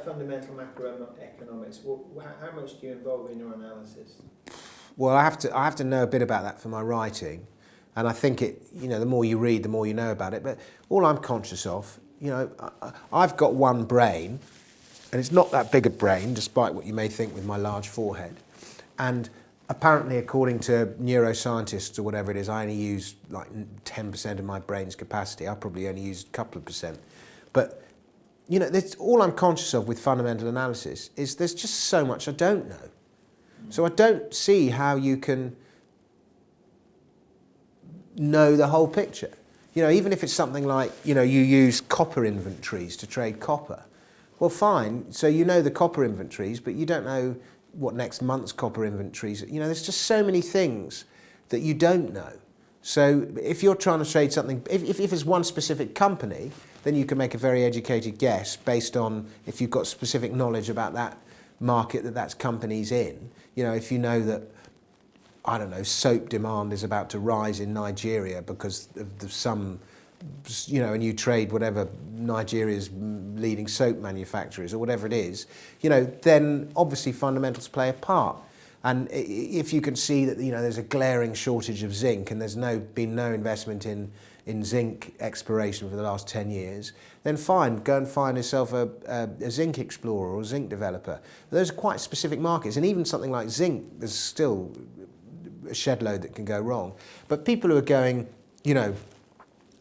fundamental macroeconomics, how much do you involve in your analysis? Well, I have to know a bit about that for my writing, and I think the more you read, the more you know about it. But all I'm conscious of, I've got one brain, and it's not that big a brain, despite what you may think with my large forehead. And apparently, according to neuroscientists or whatever it is, I only use like 10% of my brain's capacity. I probably only use a couple of percent. But that's all I'm conscious of with fundamental analysis is there's just so much I don't know. So I don't see how you can know the whole picture. Even if it's something like, you use copper inventories to trade copper. Well, fine. So you know the copper inventories, but you don't know what next month's copper inventories. There's just so many things that you don't know. So if you're trying to trade something, if it's one specific company, then you can make a very educated guess based on if you've got specific knowledge about that market that company's in. If you know that, I don't know, soap demand is about to rise in Nigeria because of some, and you trade whatever Nigeria's leading soap manufacturer is or whatever it is, then obviously fundamentals play a part. And if you can see that, there's a glaring shortage of zinc and there's been no investment in zinc exploration for the last 10 years, then fine, go and find yourself a zinc explorer or a zinc developer. Those are quite specific markets, and even something like zinc, there's still a shed load that can go wrong. But people who are going, the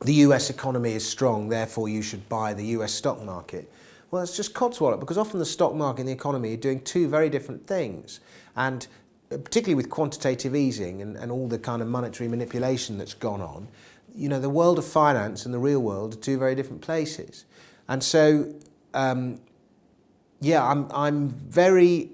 US economy is strong, therefore you should buy the US stock market. Well, it's just codswallop, because often the stock market and the economy are doing two very different things. And particularly with quantitative easing and all the kind of monetary manipulation that's gone on, the world of finance and the real world are two very different places. And so, I'm very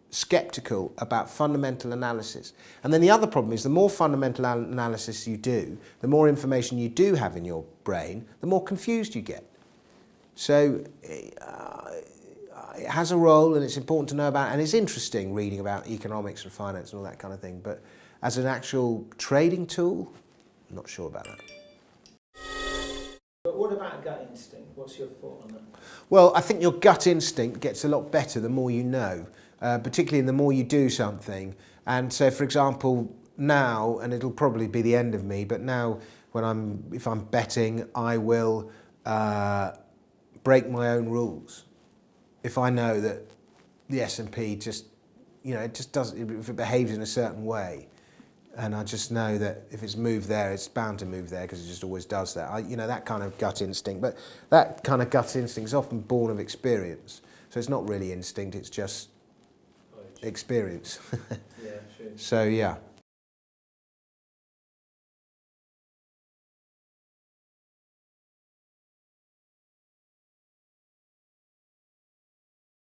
sceptical about fundamental analysis. And then the other problem is the more fundamental analysis you do, the more information you do have in your brain, the more confused you get. So it has a role, and it's important to know about, and it's interesting reading about economics and finance and all that kind of thing. But as an actual trading tool, I'm not sure about that. But what about gut instinct? What's your thought on that? Well, I think your gut instinct gets a lot better the more you know, particularly the more you do something. And so, for example, now, and it'll probably be the end of me, but now if I'm betting, I will break my own rules. If I know that the S&P just, it just doesn't, if it behaves in a certain way, and I just know that if it's moved there, it's bound to move there because it just always does that. That kind of gut instinct. But that kind of gut instinct is often born of experience. So it's not really instinct, it's just experience. Yeah, true. So, yeah.